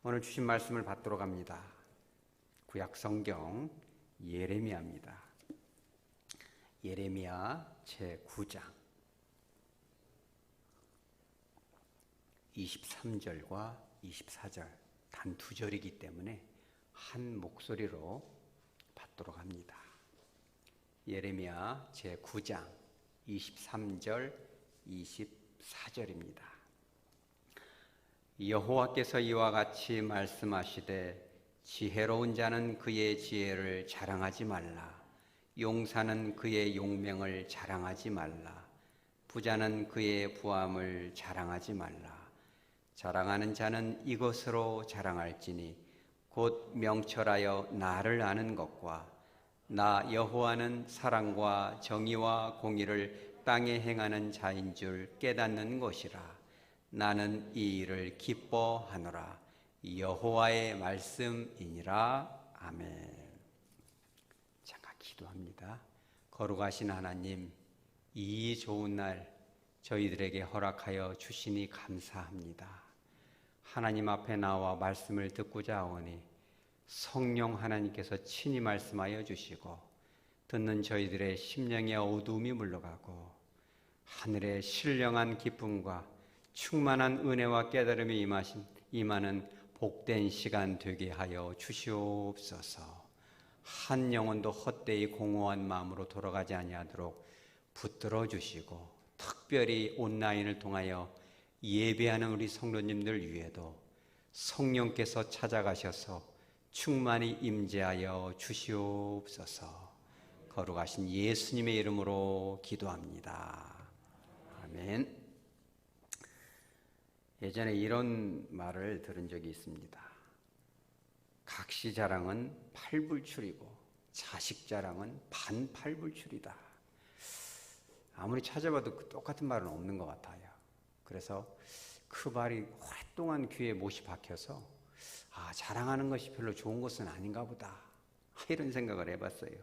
오늘 주신 말씀을 받도록 합니다. 구약 성경 예레미야입니다. 예레미야 제9장 23절과 24절 단 두 절이기 때문에 한 목소리로 받도록 합니다. 예레미야 제9장 23절 24절입니다. 여호와께서 이와 같이 말씀하시되 지혜로운 자는 그의 지혜를 자랑하지 말라. 용사는 그의 용명을 자랑하지 말라. 부자는 그의 부함을 자랑하지 말라. 자랑하는 자는 이것으로 자랑할지니 곧 명철하여 나를 아는 것과 나 여호와는 사랑과 정의와 공의를 땅에 행하는 자인 줄 깨닫는 것이라. 나는 이 일을 기뻐하노라. 여호와의 말씀이니라. 아멘. 잠깐 기도합니다. 거룩하신 하나님, 이 좋은 날 저희들에게 허락하여 주시니 감사합니다. 하나님 앞에 나와 말씀을 듣고자 하오니 성령 하나님께서 친히 말씀하여 주시고 듣는 저희들의 심령의 어두움이 물러가고 하늘의 신령한 기쁨과 충만한 은혜와 깨달음이 임하는 복된 시간 되게 하여 주시옵소서. 한 영혼도 헛되이 공허한 마음으로 돌아가지 아니하도록 붙들어 주시고 특별히 온라인을 통하여 예배하는 우리 성도님들 위에도 성령께서 찾아가셔서 충만히 임재하여 주시옵소서. 거룩하신 예수님의 이름으로 기도합니다. 아멘. 예전에 이런 말을 들은 적이 있습니다. 각시 자랑은 팔불출이고 자식 자랑은 반팔불출이다. 아무리 찾아봐도 똑같은 말은 없는 것 같아요. 그래서 그 말이 오랫동안 귀에 못이 박혀서 자랑하는 것이 별로 좋은 것은 아닌가 보다 이런 생각을 해봤어요.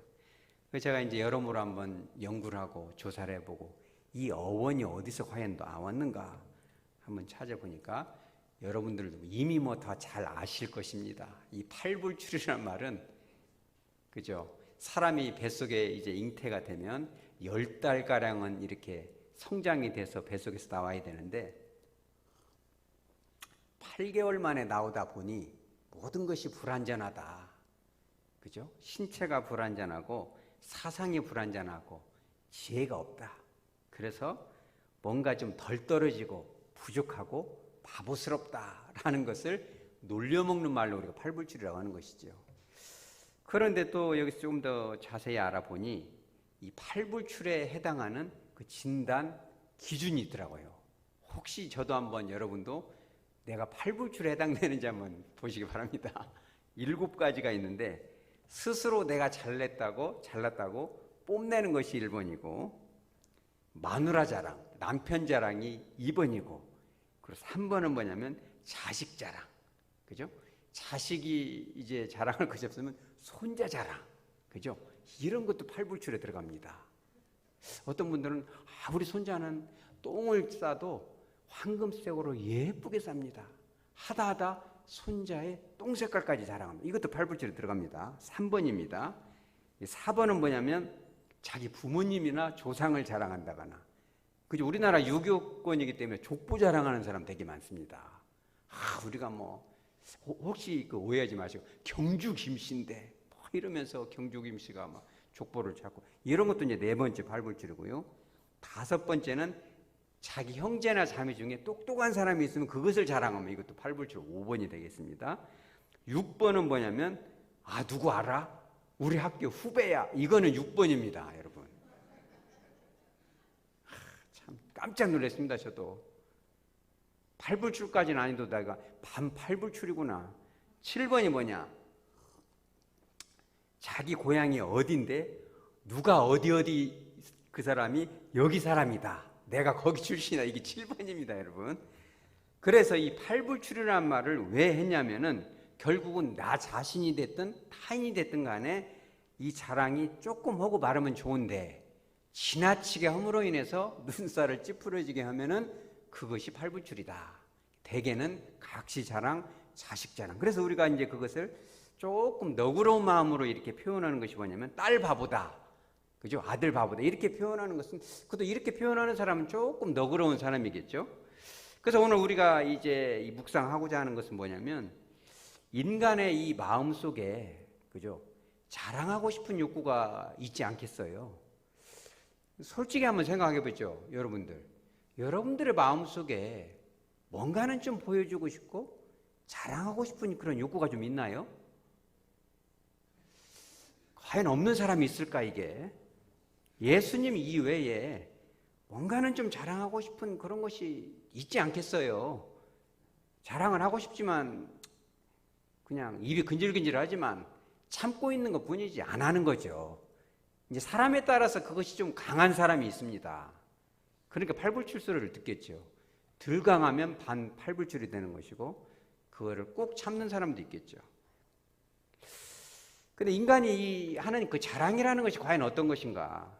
제가 이제 여러모로 한번 연구를 하고 조사를 해보고 이 어원이 어디서 과연 나왔는가 한번 찾아보니까 여러분들도 이미 다 잘 아실 것입니다. 이 팔불출이라는 말은 그죠? 사람이 뱃속에 이제 잉태가 되면 10달가량은 이렇게 성장이 돼서 뱃속에서 나와야 되는데 8개월 만에 나오다 보니 모든 것이 불완전하다. 그죠? 신체가 불완전하고 사상이 불완전하고 지혜가 없다. 그래서 뭔가 좀 덜 떨어지고 부족하고 바보스럽다라는 것을 놀려먹는 말로 우리가 팔불출이라고 하는 것이죠. 그런데 또 여기서 조금 더 자세히 알아보니 이 팔불출에 해당하는 그 진단 기준이 있더라고요. 혹시 저도 한번 여러분도 내가 팔불출에 해당되는지 한번 보시기 바랍니다. 7가지가 있는데 스스로 내가 잘났다고 뽐내는 것이 1번이고 마누라 자랑, 남편 자랑이 2번이고 그리고 3번은 뭐냐면 자식 자랑. 그죠? 자식이 이제 자랑할 것이 없으면 손자 자랑. 그죠? 이런 것도 팔불출에 들어갑니다. 어떤 분들은 우리 손자는 똥을 싸도 황금색으로 예쁘게 쌉니다. 하다 손자의 똥 색깔까지 자랑합니다. 이것도 팔불출에 들어갑니다. 3번입니다. 4번은 뭐냐면 자기 부모님이나 조상을 자랑한다거나. 그죠? 우리나라 유교권이기 때문에 족보 자랑하는 사람 되게 많습니다. 우리가 혹시 오해하지 마시고 경주 김씨인데 이러면서 경주 김씨가 막 족보를 찾고 이런 것도 이제 4번째 팔불출이고요. 5번째는 자기 형제나 자매 중에 똑똑한 사람이 있으면 그것을 자랑하면 이것도 팔불출 5번이 되겠습니다. 6번은 뭐냐면 누구 알아? 우리 학교 후배야. 이거는 6번입니다, 여러분. 참 깜짝 놀랐습니다, 저도. 팔불출까지는 아니도 내가 반팔불출이구나. 7번이 뭐냐? 자기 고향이 어딘데 누가 어디 그 사람이 여기 사람이다. 내가 거기 출신이다. 이게 7번입니다, 여러분. 그래서 이 팔불출이라는 말을 왜 했냐면은 결국은 나 자신이 됐든 타인이 됐든 간에 이 자랑이 조금 하고 말하면 좋은데 지나치게 함으로 인해서 눈살을 찌푸려지게 하면은 그것이 팔불출이다. 대개는 각시자랑, 자식 자랑. 그래서 우리가 이제 그것을 조금 너그러운 마음으로 이렇게 표현하는 것이 뭐냐면 딸 바보다, 그죠? 아들 바보다 이렇게 표현하는 것은, 그것도 이렇게 표현하는 사람은 조금 너그러운 사람이겠죠. 그래서 오늘 우리가 이제 이 묵상하고자 하는 것은 뭐냐면 인간의 이 마음 속에, 그죠? 자랑하고 싶은 욕구가 있지 않겠어요? 솔직히 한번 생각해 보죠, 여러분들. 여러분들의 마음 속에 뭔가는 좀 보여주고 싶고 자랑하고 싶은 그런 욕구가 좀 있나요? 과연 없는 사람이 있을까 이게? 예수님 이외에 뭔가는 좀 자랑하고 싶은 그런 것이 있지 않겠어요? 자랑을 하고 싶지만 그냥 입이 근질근질하지만 참고 있는 것 뿐이지 안 하는 거죠. 이제 사람에 따라서 그것이 좀 강한 사람이 있습니다. 그러니까 팔불출소리를 듣겠죠. 덜 강하면 반팔불출이 되는 것이고 그거를 꼭 참는 사람도 있겠죠. 근데 인간이 하는 그 자랑이라는 것이 과연 어떤 것인가?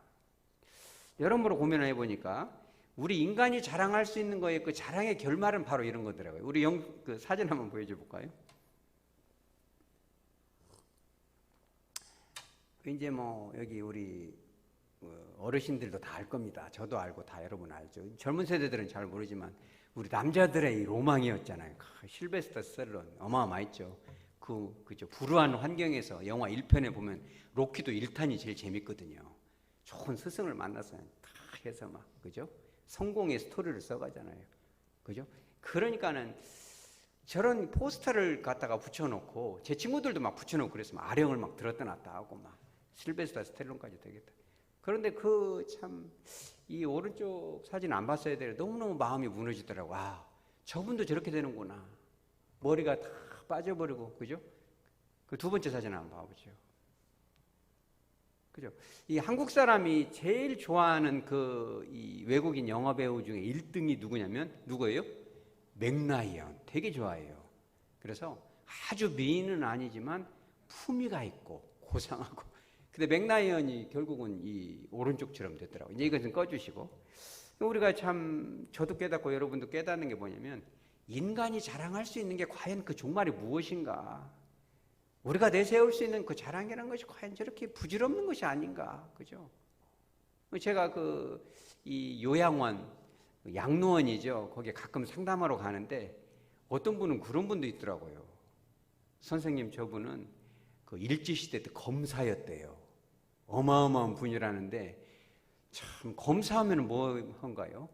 여러모로 고민을 해보니까 우리 인간이 자랑할 수 있는 거에 그 자랑의 결말은 바로 이런 거더라고요. 우리 그 사진 한번 보여줘 볼까요? 이제 뭐 여기 우리 어르신들도 다 알 겁니다. 저도 알고 다 여러분 알죠. 젊은 세대들은 잘 모르지만 우리 남자들의 이 로망이었잖아요. 실베스터 스텔론 어마어마했죠. 그죠. 불우한 환경에서 영화 1편에 보면 로키도 1탄이 제일 재밌거든요. 좋은 스승을 만나서 다 해서 막, 그죠? 성공의 스토리를 써가잖아요. 그죠? 그러니까는 저런 포스터를 갖다가 붙여놓고 제 친구들도 막 붙여놓고 그래서 막 아령을 막 들었다 놨다 하고 막 실베스터 스텔론까지 되겠다. 그런데 그 참 이 오른쪽 사진 안 봤어야 돼. 너무너무 마음이 무너지더라고. 아, 저분도 저렇게 되는구나. 머리가 다 빠져버리고, 그죠? 그 두 번째 사진 한번 봐보죠. 그죠? 이 한국 사람이 제일 좋아하는 이 외국인 영화 배우 중에 1등이 누구냐면 누구예요? 맥라이언. 되게 좋아해요. 그래서 아주 미인은 아니지만 품위가 있고 고상하고. 근데 맥라이언이 결국은 이 오른쪽처럼 됐더라고요. 이제 이것은 꺼주시고. 우리가 참 저도 깨닫고 여러분도 깨닫는 게 뭐냐면 인간이 자랑할 수 있는 게 과연 그 종말이 무엇인가? 우리가 내세울 수 있는 그 자랑이라는 것이 과연 저렇게 부질없는 것이 아닌가? 그죠? 제가 이 요양원, 양로원이죠. 거기에 가끔 상담하러 가는데 어떤 분은 그런 분도 있더라고요. 선생님, 저분은 그 일제시대 때 검사였대요. 어마어마한 분이라는데 참 검사하면 뭐 한가요?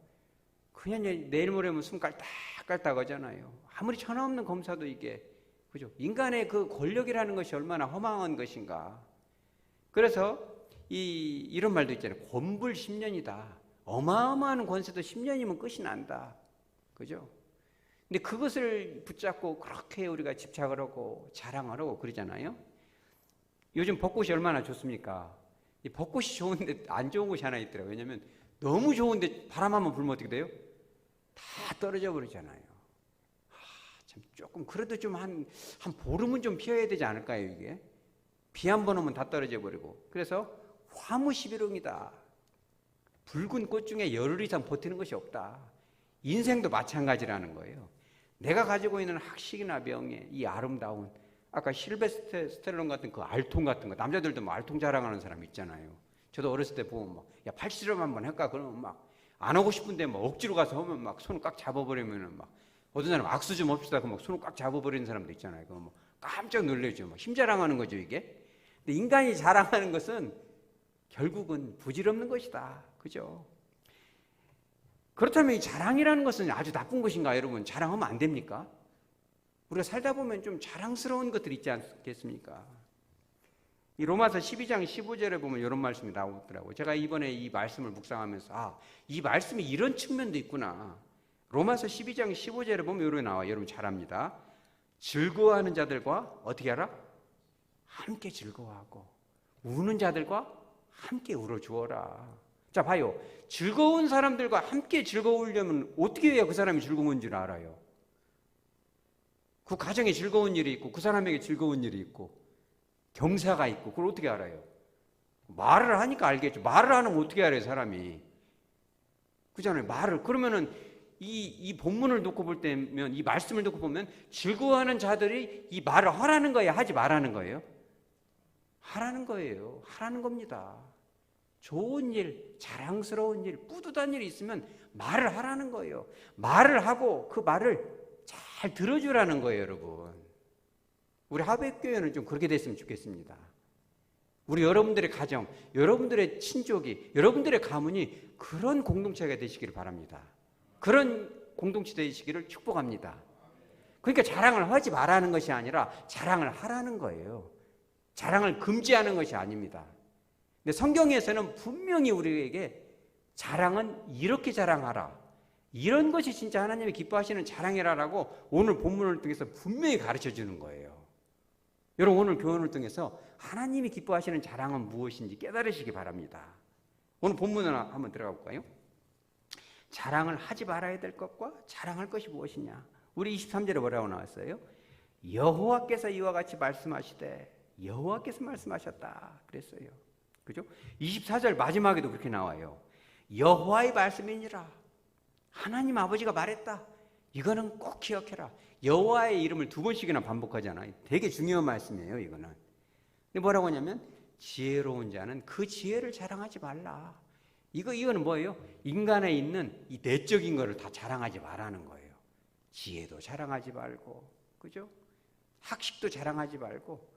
그냥 내일 모레면 숨 깔딱깔딱 하잖아요. 아무리 천하없는 검사도 이게, 그죠? 인간의 그 권력이라는 것이 얼마나 허망한 것인가. 그래서 이런 말도 있잖아요. 권불 10년이다. 어마어마한 권세도 10년이면 끝이 난다. 그죠? 근데 그것을 붙잡고 그렇게 우리가 집착을 하고 자랑을 하고 그러잖아요. 요즘 벚꽃이 얼마나 좋습니까? 이 벚꽃이 좋은데 안 좋은 곳이 하나 있더라고요. 왜냐면 너무 좋은데 바람 한번 불면 어떻게 돼요? 다 떨어져 버리잖아요. 참 조금 그래도 좀 한 보름은 좀 피어야 되지 않을까요, 이게? 비 한 번 오면 다 떨어져 버리고. 그래서 화무시비롱이다. 붉은 꽃 중에 열흘 이상 버티는 것이 없다. 인생도 마찬가지라는 거예요. 내가 가지고 있는 학식이나 명예, 이 아름다운, 아까 실베스터 스텔론 같은 그 알통 같은 거, 남자들도 뭐 알통 자랑하는 사람 있잖아요. 저도 어렸을 때 보면 막, 야, 팔씨름 한번 할까? 그러면 막, 안 하고 싶은데 막 억지로 가서 하면 막 손을 꽉 잡아버리면은 막, 어떤 사람 악수 좀 합시다. 그 막 손을 꽉 잡아버리는 사람도 있잖아요. 그거 뭐 깜짝 놀래죠. 막 힘 자랑하는 거죠, 이게. 근데 인간이 자랑하는 것은 결국은 부질없는 것이다. 그죠? 그렇다면 이 자랑이라는 것은 아주 나쁜 것인가, 여러분? 자랑하면 안 됩니까? 우리가 살다 보면 좀 자랑스러운 것들이 있지 않겠습니까? 이 로마서 12장 15절에 보면 이런 말씀이 나오더라고요. 제가 이번에 이 말씀을 묵상하면서 이 말씀이 이런 측면도 있구나. 로마서 12장 15절에 보면 이렇게 나와요. 여러분 잘 압니다. 즐거워하는 자들과 어떻게 하라? 함께 즐거워하고 우는 자들과 함께 울어주어라. 자, 봐요. 즐거운 사람들과 함께 즐거우려면 어떻게 해야 그 사람이 즐거운 줄 알아요? 그 가정에 즐거운 일이 있고 그 사람에게 즐거운 일이 있고 경사가 있고 그걸 어떻게 알아요? 말을 하니까 알겠죠. 말을 안 하면 어떻게 알아요, 사람이? 그잖아요. 말을. 그러면은 이 본문을 놓고 볼 때면, 이 말씀을 놓고 보면 즐거워하는 자들이 이 말을 하라는 거예요, 하지 말라는 거예요? 하라는 거예요. 하라는 겁니다. 좋은 일, 자랑스러운 일, 뿌듯한 일이 있으면 말을 하라는 거예요. 말을 하고 그 말을 잘 들어주라는 거예요, 여러분. 우리 하백교회는 좀 그렇게 됐으면 좋겠습니다. 우리 여러분들의 가정, 여러분들의 친족이, 여러분들의 가문이 그런 공동체가 되시기를 바랍니다. 그런 공동체 되시기를 축복합니다. 그러니까 자랑을 하지 말라는 것이 아니라 자랑을 하라는 거예요. 자랑을 금지하는 것이 아닙니다. 근데 성경에서는 분명히 우리에게 자랑은 이렇게 자랑하라, 이런 것이 진짜 하나님이 기뻐하시는 자랑이라고 오늘 본문을 통해서 분명히 가르쳐 주는 거예요. 여러분, 오늘 교훈을 통해서 하나님이 기뻐하시는 자랑은 무엇인지 깨달으시기 바랍니다. 오늘 본문을 한번 들어가 볼까요? 자랑을 하지 말아야 될 것과 자랑할 것이 무엇이냐. 우리 23절에 뭐라고 나왔어요? 여호와께서 이와 같이 말씀하시되, 여호와께서 말씀하셨다 그랬어요. 그죠? 24절 마지막에도 그렇게 나와요. 여호와의 말씀이니라. 하나님 아버지가 말했다. 이거는 꼭 기억해라. 여호와의 이름을 2번씩이나 반복하잖아요. 되게 중요한 말씀이에요, 이거는. 근데 뭐라고 하냐면, 지혜로운 자는 그 지혜를 자랑하지 말라. 이거는 뭐예요? 인간에 있는 이 내적인 거를 다 자랑하지 말라는 거예요. 지혜도 자랑하지 말고, 그죠? 학식도 자랑하지 말고,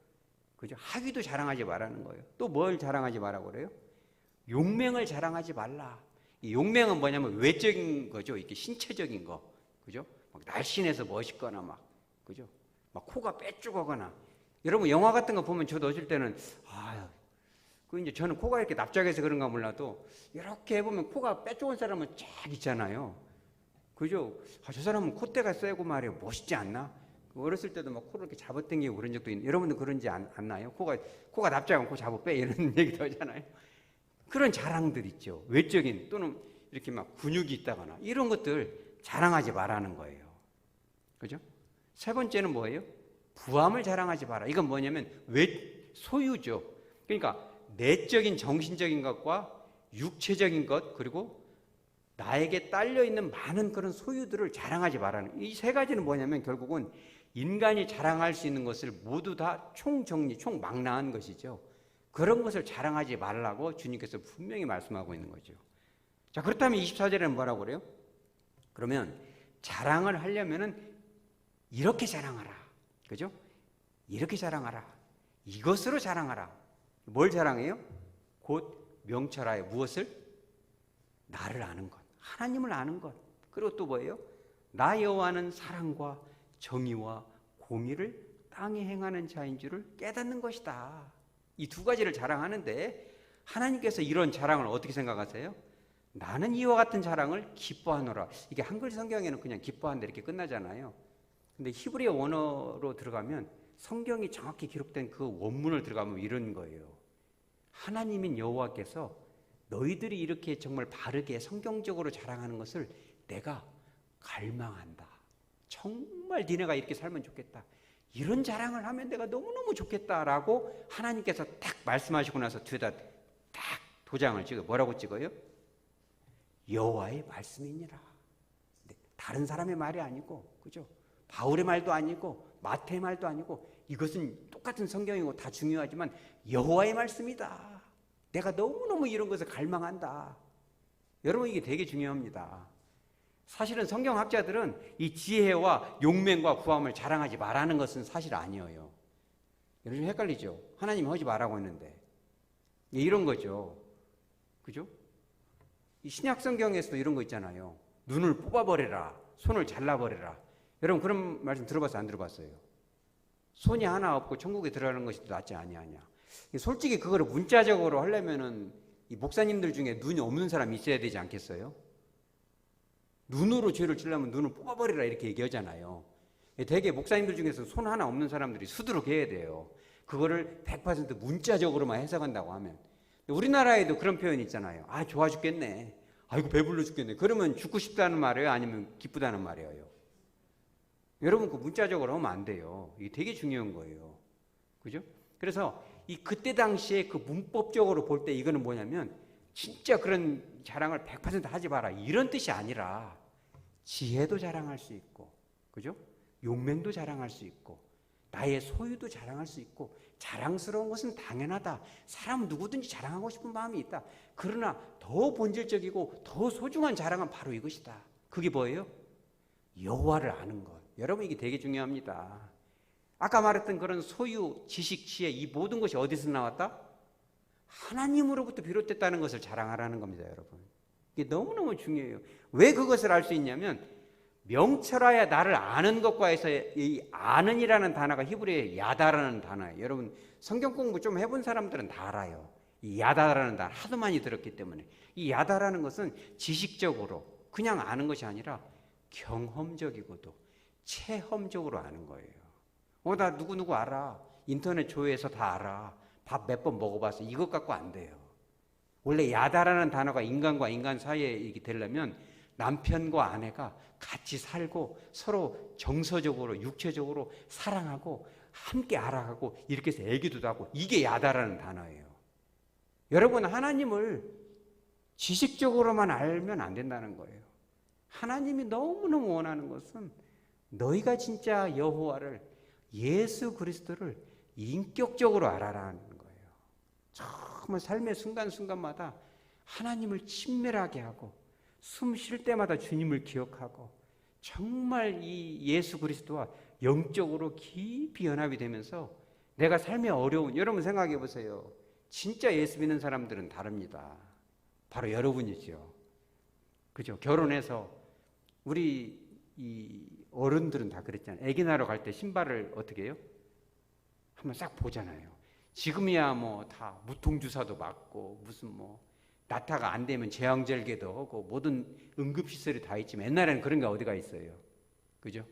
그죠? 학위도 자랑하지 말라는 거예요. 또 뭘 자랑하지 말라고 그래요? 용맹을 자랑하지 말라. 이 용맹은 뭐냐면 외적인 거죠. 이렇게 신체적인 거, 그죠? 막 날씬해서 멋있거나 막, 그죠? 막 코가 빼쭉하거나. 여러분 영화 같은 거 보면 저도 어릴 때는 그 이제 저는 코가 이렇게 납작해서 그런가 몰라도 이렇게 해보면 코가 빼쭉한 사람은 쫙 있잖아요. 그죠? 저 사람은 콧대가 세고 말이에요. 멋있지 않나? 어렸을 때도 막 코를 이렇게 잡아당기고 그런 적도 있는데 여러분들 그런지 않나요? 코가 납작하면 코 잡아 빼 이런 얘기도 하잖아요. 그런 자랑들 있죠. 외적인 또는 이렇게 막 근육이 있다거나 이런 것들 자랑하지 말라는 거예요. 그죠? 세 번째는 뭐예요? 부함을 자랑하지 마라. 이건 뭐냐면 소유죠. 그러니까 내적인 정신적인 것과 육체적인 것, 그리고 나에게 딸려있는 많은 그런 소유들을 자랑하지 말라는, 이 세 가지는 뭐냐면 결국은 인간이 자랑할 수 있는 것을 모두 다 총정리, 총망라한 것이죠. 그런 것을 자랑하지 말라고 주님께서 분명히 말씀하고 있는 거죠. 자, 그렇다면 24절에는 뭐라고 그래요? 그러면 자랑을 하려면은 이렇게 자랑하라. 그죠? 이렇게 자랑하라. 이것으로 자랑하라. 뭘 자랑해요? 곧 명철하여 무엇을? 나를 아는 것, 하나님을 아는 것. 그리고 또 뭐예요? 나 여호와는 사랑과 정의와 공의를 땅에 행하는 자인 줄을 깨닫는 것이다. 이 두 가지를 자랑하는데 하나님께서 이런 자랑을 어떻게 생각하세요? 나는 이와 같은 자랑을 기뻐하노라. 이게 한글 성경에는 그냥 기뻐한다 이렇게 끝나잖아요. 근데 히브리어 원어로 들어가면 성경이 정확히 기록된 그 원문을 들어가면 이런 거예요. 하나님인 여호와께서 너희들이 이렇게 정말 바르게 성경적으로 자랑하는 것을 내가 갈망한다. 정말 니네가 이렇게 살면 좋겠다. 이런 자랑을 하면 내가 너무너무 좋겠다라고 하나님께서 딱 말씀하시고 나서 뒤에다 딱 도장을 찍어요. 뭐라고 찍어요? 여호와의 말씀이니라. 다른 사람의 말이 아니고, 그죠? 바울의 말도 아니고 마태의 말도 아니고, 이것은 똑같은 성경이고 다 중요하지만 여호와의 말씀이다. 내가 너무너무 이런 것을 갈망한다. 여러분, 이게 되게 중요합니다. 사실은 성경학자들은 이 지혜와 용맹과 구함을 자랑하지 말라는 것은 사실 아니에요. 여러분 헷갈리죠? 하나님이 하지 말라고 했는데 이런 거죠. 그죠? 이 신약 성경에서도 이런 거 있잖아요. 눈을 뽑아버려라, 손을 잘라버려라. 여러분 그런 말씀 들어봤어요? 안 들어봤어요? 손이 하나 없고 천국에 들어가는 것이 더 낫지 아니하냐. 솔직히 그거를 문자적으로 하려면은 이 목사님들 중에 눈이 없는 사람이 있어야 되지 않겠어요? 눈으로 죄를 지려면 눈을 뽑아버리라 이렇게 얘기하잖아요. 되게 목사님들 중에서 손 하나 없는 사람들이 수두룩해야 돼요. 그거를 100% 문자적으로만 해석한다고 하면. 우리나라에도 그런 표현이 있잖아요. 아, 좋아 죽겠네. 아이고 배불러 죽겠네. 그러면 죽고 싶다는 말이에요? 아니면 기쁘다는 말이에요? 여러분 그 문자적으로 하면 안 돼요. 이게 되게 중요한 거예요. 그죠? 그래서 이 그때 당시에 그 문법적으로 볼 때 이거는 뭐냐면 진짜 그런 자랑을 100% 하지 마라 이런 뜻이 아니라 지혜도 자랑할 수 있고, 그죠? 용맹도 자랑할 수 있고, 나의 소유도 자랑할 수 있고, 자랑스러운 것은 당연하다. 사람은 누구든지 자랑하고 싶은 마음이 있다. 그러나 더 본질적이고 더 소중한 자랑은 바로 이것이다. 그게 뭐예요? 여호와를 아는 것. 여러분, 이게 되게 중요합니다. 아까 말했던 그런 소유, 지식, 지혜, 이 모든 것이 어디서 나왔다? 하나님으로부터 비롯됐다는 것을 자랑하라는 겁니다, 여러분. 이게 너무너무 중요해요. 왜 그것을 알 수 있냐면, 명철하여 나를 아는 것과 해서 이 아는이라는 단어가 히브리어의 야다라는 단어예요. 여러분, 성경 공부 좀 해본 사람들은 다 알아요. 이 야다라는 단어 하도 많이 들었기 때문에. 이 야다라는 것은 지식적으로 그냥 아는 것이 아니라 경험적이고도 체험적으로 아는 거예요. 나 누구누구 알아. 인터넷 조회해서 다 알아. 밥 몇 번 먹어봤어. 이것 갖고 안 돼요. 원래 야다라는 단어가 인간과 인간 사이에 이게 되려면 남편과 아내가 같이 살고 서로 정서적으로 육체적으로 사랑하고 함께 알아가고 이렇게 해서 애기도 하고, 이게 야다라는 단어예요. 여러분, 하나님을 지식적으로만 알면 안 된다는 거예요. 하나님이 너무너무 원하는 것은 너희가 진짜 여호와를, 예수 그리스도를 인격적으로 알아라는 거예요. 정말 삶의 순간순간마다 하나님을 친밀하게 하고 숨 쉴 때마다 주님을 기억하고 정말 이 예수 그리스도와 영적으로 깊이 연합이 되면서 내가 삶의 어려운, 여러분 생각해 보세요. 진짜 예수 믿는 사람들은 다릅니다. 바로 여러분이죠. 그죠? 결혼해서 우리 이 어른들은 다 그랬잖아요. 아기 낳으러 갈 때 신발을 어떻게 해요? 한번 싹 보잖아요. 지금이야 뭐 다 무통주사도 맞고 무슨 뭐 나타가 안 되면 제왕절개도 하고 모든 응급시설이 다 있지만, 옛날에는 그런 게 어디가 있어요. 그죠?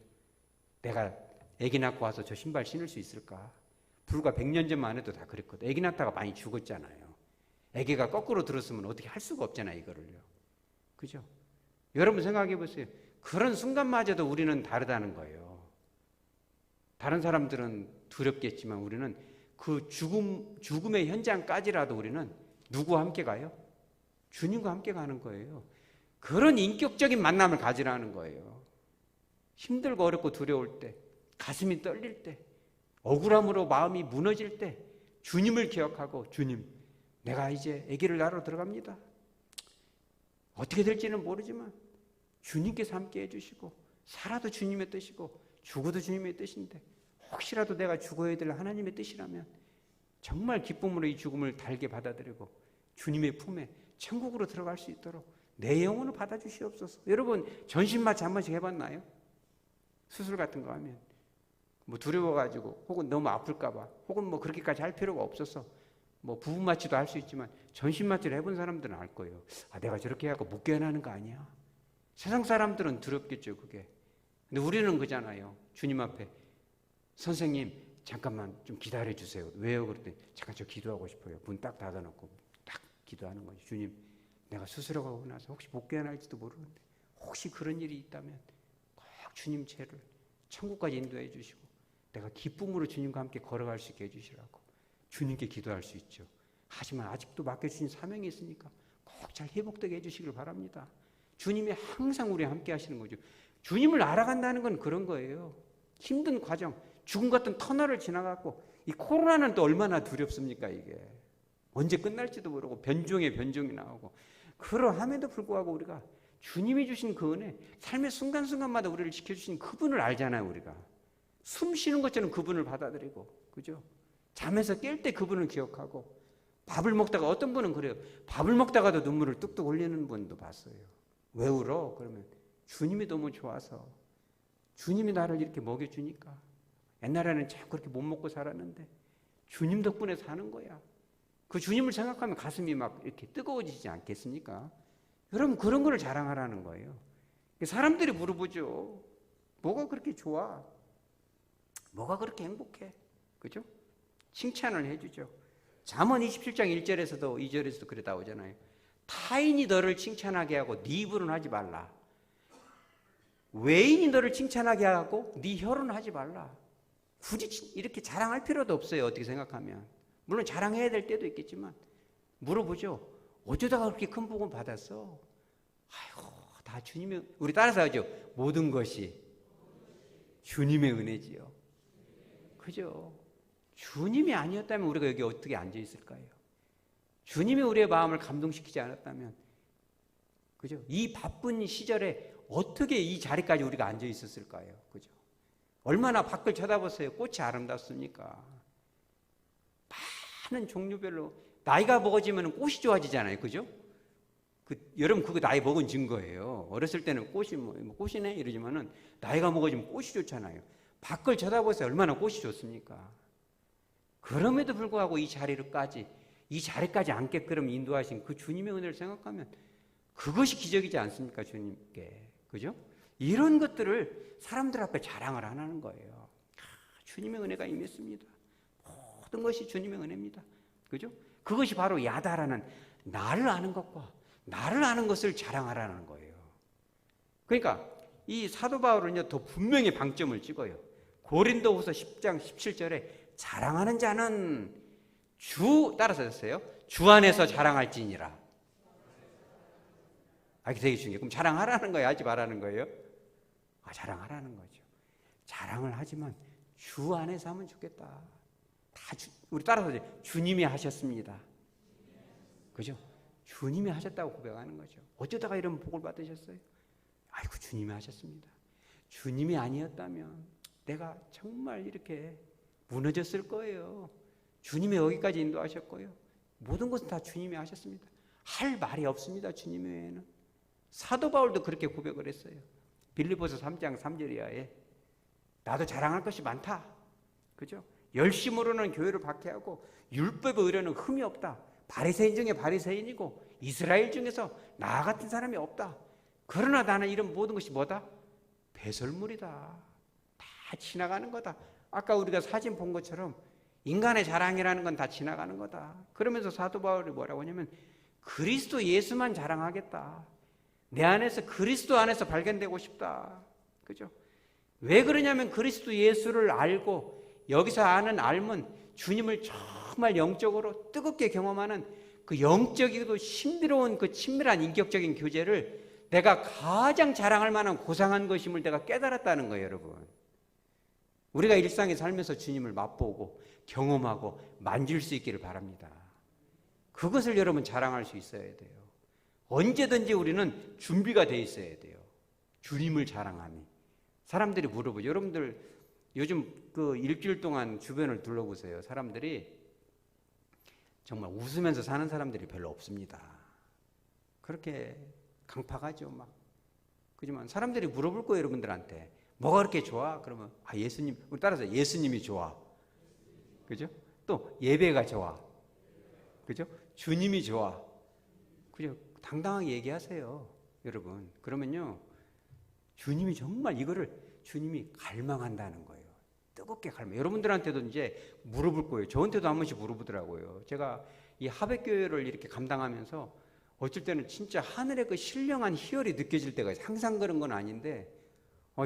내가 아기 낳고 와서 저 신발 신을 수 있을까? 불과 100년 전만 해도 다 그랬거든. 아기 낳다가 많이 죽었잖아요. 아기가 거꾸로 들었으면 어떻게 할 수가 없잖아요, 이거를요. 그죠? 여러분 생각해 보세요. 그런 순간마저도 우리는 다르다는 거예요. 다른 사람들은 두렵겠지만 우리는 그 죽음의 현장까지라도 우리는 누구와 함께 가요? 주님과 함께 가는 거예요. 그런 인격적인 만남을 가지라는 거예요. 힘들고 어렵고 두려울 때, 가슴이 떨릴 때, 억울함으로 마음이 무너질 때 주님을 기억하고, 주님, 내가 이제 아기를 낳으러 들어갑니다. 어떻게 될지는 모르지만 주님께서 함께 해주시고, 살아도 주님의 뜻이고 죽어도 주님의 뜻인데 혹시라도 내가 죽어야 될 하나님의 뜻이라면 정말 기쁨으로 이 죽음을 달게 받아들이고 주님의 품에 천국으로 들어갈 수 있도록 내 영혼을 받아주시옵소서. 여러분, 전신마취 한 번씩 해봤나요? 수술 같은 거 하면 뭐 두려워가지고 혹은 너무 아플까봐 혹은 뭐 그렇게까지 할 필요가 없어서 뭐 부분마취도 할 수 있지만 전신마취를 해본 사람들은 알 거예요. 내가 저렇게 하고 못 깨어나는 거 아니야? 세상 사람들은 두렵겠죠, 그게. 근데 우리는 그잖아요. 주님 앞에, 선생님 잠깐만 좀 기다려 주세요. 왜요? 그랬더니 잠깐 저 기도하고 싶어요. 문 딱 닫아놓고 딱 기도하는 거죠. 주님, 내가 수술하고 나서 혹시 못 깨어날지도 모르는데 혹시 그런 일이 있다면 꼭 주님 죄를 천국까지 인도해 주시고 내가 기쁨으로 주님과 함께 걸어갈 수 있게 해주시라고 주님께 기도할 수 있죠. 하지만 아직도 맡겨주신 사명이 있으니까 꼭 잘 회복되게 해주시길 바랍니다. 주님이 항상 우리와 함께 하시는 거죠. 주님을 알아간다는 건 그런 거예요. 힘든 과정, 죽음 같은 터널을 지나갔고, 이 코로나는 또 얼마나 두렵습니까, 이게. 언제 끝날지도 모르고 변종에 변종이 나오고, 그러함에도 불구하고 우리가 주님이 주신 그 은혜, 삶의 순간순간마다 우리를 지켜주신 그분을 알잖아요, 우리가. 숨 쉬는 것처럼 그분을 받아들이고, 그죠? 잠에서 깰 때 그분을 기억하고, 밥을 먹다가 어떤 분은 그래요. 밥을 먹다가도 눈물을 뚝뚝 흘리는 분도 봤어요. 왜 울어? 그러면 주님이 너무 좋아서, 주님이 나를 이렇게 먹여주니까. 옛날에는 참 그렇게 못 먹고 살았는데 주님 덕분에 사는 거야. 그 주님을 생각하면 가슴이 막 이렇게 뜨거워지지 않겠습니까? 여러분, 그런 걸 자랑하라는 거예요. 사람들이 물어보죠. 뭐가 그렇게 좋아? 뭐가 그렇게 행복해? 그죠? 칭찬을 해주죠. 잠언 27장 1절에서도 2절에서도 그래 나오잖아요. 타인이 너를 칭찬하게 하고 네 입으로는 하지 말라. 외인이 너를 칭찬하게 하고 네 혀로는 하지 말라. 굳이 이렇게 자랑할 필요도 없어요. 어떻게 생각하면. 물론 자랑해야 될 때도 있겠지만 물어보죠. 어쩌다가 그렇게 큰 복을 받았어? 아이고, 다 주님의, 우리 따라서 하죠. 모든 것이 주님의 은혜지요. 그죠? 주님이 아니었다면 우리가 여기 어떻게 앉아 있을까요? 주님이 우리의 마음을 감동시키지 않았다면, 그죠? 이 바쁜 시절에 어떻게 이 자리까지 우리가 앉아 있었을까요? 그죠? 얼마나 밖을 쳐다보세요. 꽃이 아름답습니까? 많은 종류별로 나이가 먹어지면 꽃이 좋아지잖아요. 그죠? 여러분 그거 나이 먹은 증거예요. 어렸을 때는 꽃이 뭐 꽃이네 이러지만은 나이가 먹어지면 꽃이 좋잖아요. 밖을 쳐다보세요. 얼마나 꽃이 좋습니까? 그럼에도 불구하고 이 자리까지 앉게끔 인도하신 그 주님의 은혜를 생각하면 그것이 기적이지 않습니까? 주님께. 그죠? 이런 것들을 사람들 앞에 자랑을 안 하는 거예요. 주님의 은혜가 임했습니다. 모든 것이 주님의 은혜입니다. 그죠? 그것이 바로 야다라는 나를 아는 것과 나를 아는 것을 자랑하라는 거예요. 그러니까 이 사도 바울은요 더 분명히 방점을 찍어요. 고린도후서 10장 17절에 자랑하는 자는 따라서 했어요. 주 안에서 자랑할지니라. 이게 되게 중요해요. 그럼 자랑하라는 거예요? 하지 말라는 거예요? 자랑하라는 거죠. 자랑을 하지만 주 안에서 하면 좋겠다. 우리 따라서 주님이 하셨습니다. 그죠? 주님이 하셨다고 고백하는 거죠. 어쩌다가 이런 복을 받으셨어요? 아이고 주님이 하셨습니다. 주님이 아니었다면 내가 정말 이렇게 무너졌을 거예요. 주님이 여기까지 인도하셨고요. 모든 것은 다 주님이 하셨습니다. 할 말이 없습니다. 주님 외에는. 사도 바울도 그렇게 고백을 했어요. 빌립보서 3장 3절 이하에 나도 자랑할 것이 많다. 그죠? 열심으로는 교회를 박해하고 율법의 의뢰는 흠이 없다. 바리새인 중에 바리새인이고 이스라엘 중에서 나 같은 사람이 없다. 그러나 나는 이런 모든 것이 뭐다? 배설물이다. 다 지나가는 거다. 아까 우리가 사진 본 것처럼 인간의 자랑이라는 건 다 지나가는 거다. 그러면서 사도 바울이 뭐라고 하냐면 그리스도 예수만 자랑하겠다. 내 안에서 그리스도 안에서 발견되고 싶다. 그죠? 왜 그러냐면 그리스도 예수를 알고 여기서 아는 알면 주님을 정말 영적으로 뜨겁게 경험하는 그 영적이고 신비로운 그 친밀한 인격적인 교제를 내가 가장 자랑할 만한 고상한 것임을 내가 깨달았다는 거예요, 여러분. 우리가 일상에 살면서 주님을 맛보고 경험하고 만질 수 있기를 바랍니다. 그것을 여러분 자랑할 수 있어야 돼요. 언제든지 우리는 준비가 돼 있어야 돼요. 주님을 자랑함이. 사람들이 물어보죠. 여러분들 요즘 그 일주일 동안 주변을 둘러보세요. 사람들이 정말 웃으면서 사는 사람들이 별로 없습니다. 그렇게 강팍하죠, 막. 그지만 사람들이 물어볼 거예요, 여러분들한테. 뭐가 그렇게 좋아? 그러면 예수님, 우리 따라서 예수님이 좋아. 그죠? 또 예배가 좋아. 그죠? 주님이 좋아. 그죠? 당당하게 얘기하세요, 여러분. 그러면요, 주님이 정말 이거를 주님이 갈망한다는 거예요. 뜨겁게 갈망. 여러분들한테도 이제 물어볼 거예요. 저한테도 한 번씩 물어보더라고요. 제가 이 하백교회를 이렇게 감당하면서 어쩔 때는 진짜 하늘의 그 신령한 희열이 느껴질 때가 있어요. 항상 그런 건 아닌데,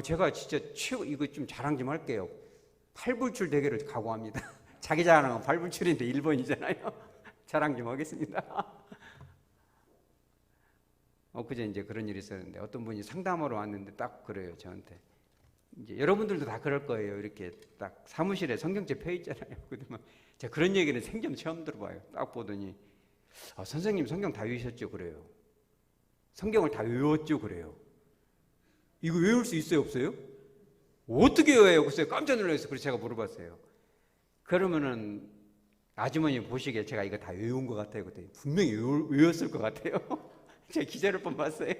제가 진짜 이거 좀 자랑 좀 할게요. 팔불출 대결을 각오합니다. 자기 자랑은 팔불출인데 1번이잖아요. 자랑 좀 하겠습니다. 그제 이제 그런 일이 있었는데 어떤 분이 상담하러 왔는데 딱 그래요, 저한테. 이제 여러분들도 다 그럴 거예요. 이렇게 딱 사무실에 성경책 펴 있잖아요. 그러면 제가 그런 얘기는 생전 처음 들어봐요. 딱 보더니 선생님 성경 다 외우셨죠? 그래요. 성경을 다 외웠죠? 그래요. 이거 외울 수 있어요? 없어요? 어떻게 외워요? 글쎄요. 깜짝 놀랐어요. 그래서 제가 물어봤어요. 그러면은 아주머니 보시기에 제가 이거 다 외운 것 같아요. 그랬더니 분명히 외웠을 것 같아요. 제가 기자를 뽑았어요.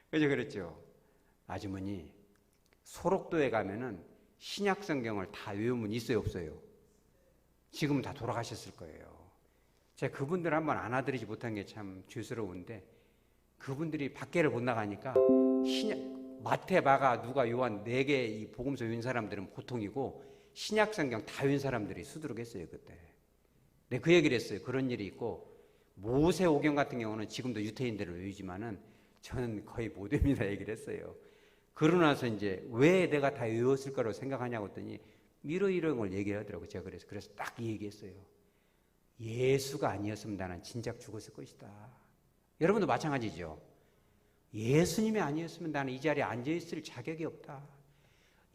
그래서 그랬죠. 아주머니, 소록도에 가면은 신약 성경을 다 외우면 있어요, 없어요? 지금은 다 돌아가셨을 거예요. 제가 그분들 한번 안아드리지 못한 게 참 죄스러운데, 그분들이 밖에를 못 나가니까 마태, 마가, 누가, 요한 4개 이 복음서 외운 사람들은 보통이고 신약 성경 다 외운 사람들이 수두룩했어요, 그때. 네, 그 얘기를 했어요. 그런 일이 있고 모세오경 같은 경우는 지금도 유태인들을 외우지만은 저는 거의 못 외웁니다 얘기를 했어요. 그러고 나서 이제 왜 내가 다 외웠을 거라고 생각하냐고 했더니 이런 걸 얘기하더라고요. 제가 그래서 딱 이 얘기했어요. 예수가 아니었으면 나는 진작 죽었을 것이다. 여러분도 마찬가지죠. 예수님이 아니었으면 나는 이 자리에 앉아있을 자격이 없다.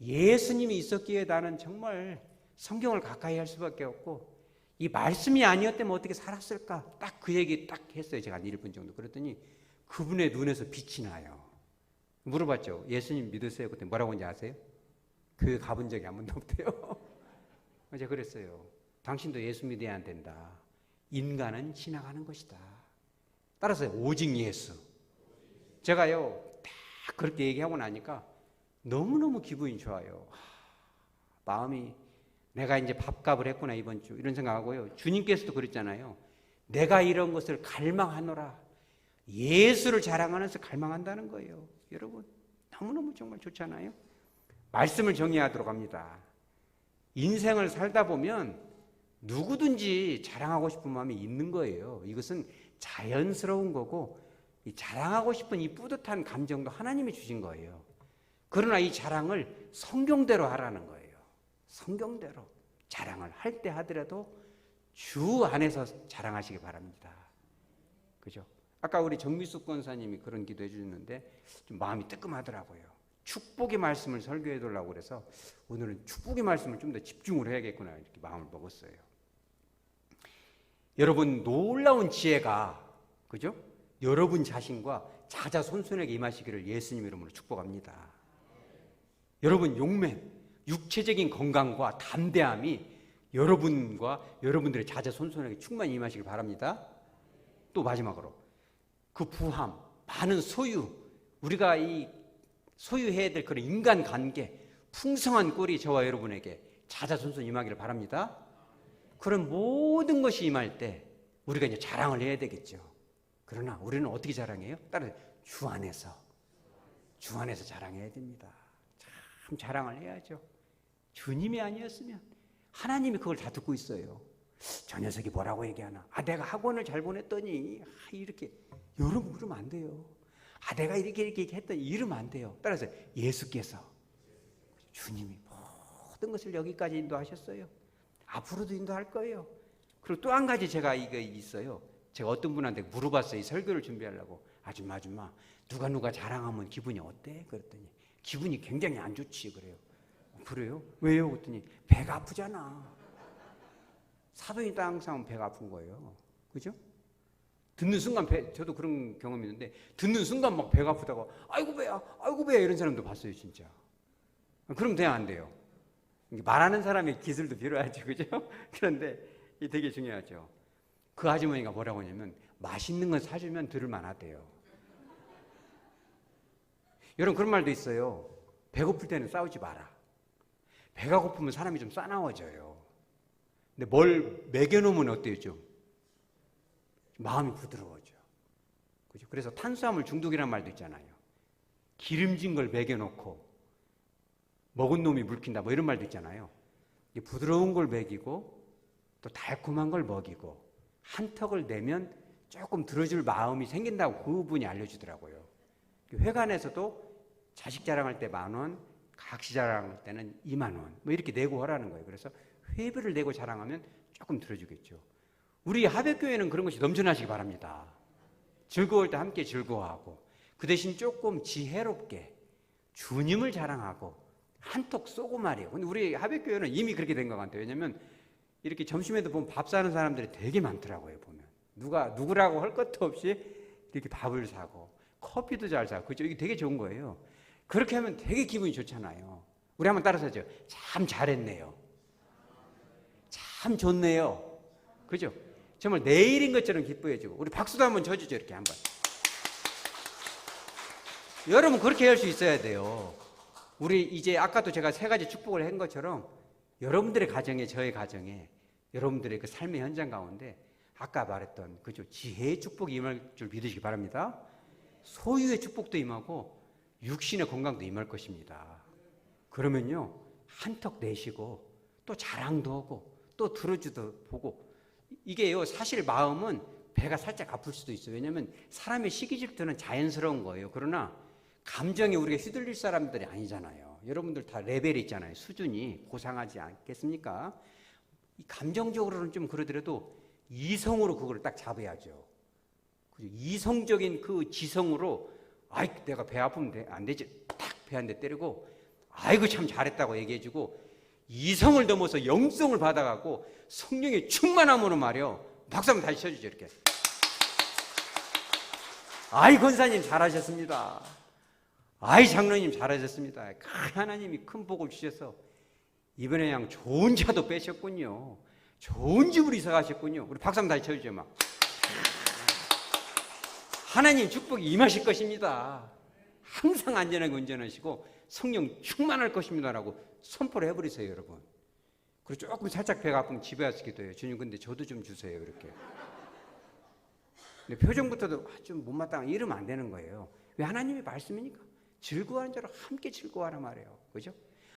예수님이 있었기에 나는 정말 성경을 가까이 할 수밖에 없고 이 말씀이 아니었다면 어떻게 살았을까? 딱 그 얘기 딱 했어요. 제가 한 1분 정도. 그랬더니 그분의 눈에서 빛이 나요. 물어봤죠. 예수님 믿으세요? 그때 뭐라고 했는지 아세요? 교회 가본 적이 한 번도 없대요. 제가 그랬어요. 당신도 예수 믿어야 안 된다. 인간은 지나가는 것이다. 따라서 오직 예수. 제가요 딱 그렇게 얘기하고 나니까 너무너무 기분이 좋아요. 마음이 내가 이제 밥값을 했구나 이번 주 이런 생각하고요. 주님께서도 그랬잖아요. 내가 이런 것을 갈망하노라. 예수를 자랑하는 것을 갈망한다는 거예요. 여러분 너무너무 정말 좋잖아요. 말씀을 정의하도록 합니다. 인생을 살다 보면 누구든지 자랑하고 싶은 마음이 있는 거예요. 이것은 자연스러운 거고 이 자랑하고 싶은 이 뿌듯한 감정도 하나님이 주신 거예요. 그러나 이 자랑을 성경대로 하라는 거예요. 성경대로 자랑을 할 때 하더라도 주 안에서 자랑하시기 바랍니다. 그죠? 아까 우리 정미숙 권사님이 그런 기도 해주셨는데 좀 마음이 뜨끔하더라고요. 축복의 말씀을 설교해 달라고 그래서 오늘은 축복의 말씀을 좀 더 집중을 해야겠구나 이렇게 마음을 먹었어요. 여러분 놀라운 지혜가 그죠? 여러분 자신과 자자손손에게 임하시기를 예수님 이름으로 축복합니다. 여러분 용맹, 육체적인 건강과 담대함이 여러분과 여러분들의 자자손손에게 충만히 임하시길 바랍니다. 또 마지막으로 그 부함, 많은 소유, 우리가 이 소유해야 될 그런 인간관계, 풍성한 꼴이 저와 여러분에게 자자손손 임하기를 바랍니다. 그런 모든 것이 임할 때 우리가 이제 자랑을 해야 되겠죠. 그러나 우리는 어떻게 자랑해요? 따라서 주 안에서 자랑해야 됩니다. 참 자랑을 해야죠. 주님이 아니었으면 하나님이 그걸 다 듣고 있어요. 저 녀석이 뭐라고 얘기하나? 내가 학원을 잘 보냈더니 이렇게 여러분 그러면 안 돼요. 내가 이렇게 했더니 이러면 안 돼요. 따라서 예수께서 주님이 모든 것을 여기까지 인도하셨어요. 앞으로도 인도할 거예요. 그리고 또 한 가지 제가 이거 있어요. 제가 어떤 분한테 물어봤어요. 이 설교를 준비하려고. 아줌마 누가 자랑하면 기분이 어때? 그랬더니 기분이 굉장히 안 좋지 그래요. 그래요? 왜요? 그랬더니 배가 아프잖아. 사돈이 항상 배가 아픈 거예요. 그죠? 듣는 순간 저도 그런 경험이 있는데 듣는 순간 막 배가 아프다고 아이고 배야 이런 사람도 봤어요 진짜. 그럼 돼야 안 돼요. 말하는 사람의 기술도 필요하죠. 그죠? 그런데 이게 되게 중요하죠. 그 아주머니가 뭐라고 하냐면 맛있는 건 사주면 들을만 하대요. 여러분 그런 말도 있어요. 배고플 때는 싸우지 마라. 배가 고프면 사람이 좀 싸나워져요. 근데 뭘 먹여놓으면 어때요? 좀 마음이 부드러워져. 그죠? 그래서 탄수화물 중독이라는 말도 있잖아요. 기름진 걸 먹여놓고 먹은 놈이 물킨다 뭐 이런 말도 있잖아요. 부드러운 걸 먹이고 또 달콤한 걸 먹이고 한턱을 내면 조금 들어줄 마음이 생긴다고 그분이 알려주더라고요. 회관에서도 자식 자랑할 때 10,000원, 각시 자랑할 때는 20,000원 뭐 이렇게 내고 하라는 거예요. 그래서 회비를 내고 자랑하면 조금 들어주겠죠. 우리 하백교회는 그런 것이 넘쳐나시기 바랍니다. 즐거울 때 함께 즐거워하고 그 대신 조금 지혜롭게 주님을 자랑하고 한턱 쏘고 말이에요. 근데 우리 하백교회는 이미 그렇게 된 것 같아요. 왜냐하면 이렇게 점심에도 보면 밥 사는 사람들이 되게 많더라고요. 보면 누구라고 할 것도 없이 이렇게 밥을 사고 커피도 잘 사고 그죠? 이게 되게 좋은 거예요. 그렇게 하면 되게 기분이 좋잖아요. 우리 한번 따라서 하죠. 참 잘했네요. 참 좋네요. 그죠? 정말 내일인 것처럼 기뻐해주고 우리 박수도 한번 쳐주죠. 이렇게 한번. 여러분 그렇게 할 수 있어야 돼요. 우리 이제 아까도 제가 3가지 축복을 한 것처럼 여러분들의 가정에 저의 가정에 여러분들의 그 삶의 현장 가운데 아까 말했던 그죠? 지혜의 축복이 임할 줄 믿으시기 바랍니다. 소유의 축복도 임하고 육신의 건강도 임할 것입니다. 그러면요 한턱 내시고 또 자랑도 하고 또 들어주도 보고 이게요 사실 마음은 배가 살짝 아플 수도 있어요. 왜냐하면 사람의 시기 질투는 자연스러운 거예요. 그러나 감정에 우리가 휘둘릴 사람들이 아니잖아요. 여러분들 다 레벨이 있잖아요. 수준이 고상하지 않겠습니까? 감정적으로는 좀 그러더라도 이성으로 그걸 딱 잡아야죠. 이성적인 그 지성으로 아이 내가 배 아프면 안 되지. 탁 배 한 대 때리고 아이고 참 잘했다고 얘기해주고 이성을 넘어서 영성을 받아갖고 성령의 충만함으로 말이요. 박수 한번 다시 쳐주죠 이렇게. 아이 권사님 잘하셨습니다. 아이 장로님 잘하셨습니다. 하나님이 큰 복을 주셔서 이번에 그냥 좋은 차도 빼셨군요. 좋은 집으로 이사 가셨군요. 우리 박수 한번 다시 쳐주죠 막. 하나님 축복이 임하실 것입니다. 항상 안전하게 운전하시고 성령 충만할 것입니다라고 선포를 해버리세요 여러분. 그리고 조금 살짝 배가 아프면 집에 와서 기도해요. 주님 근데 저도 좀 주세요 이렇게. 근데 표정부터도 좀 못마땅해 이러면 안 되는 거예요. 왜? 하나님의 말씀이니까. 즐거워하는 자로 함께 즐거워하라 말이에요. 그죠?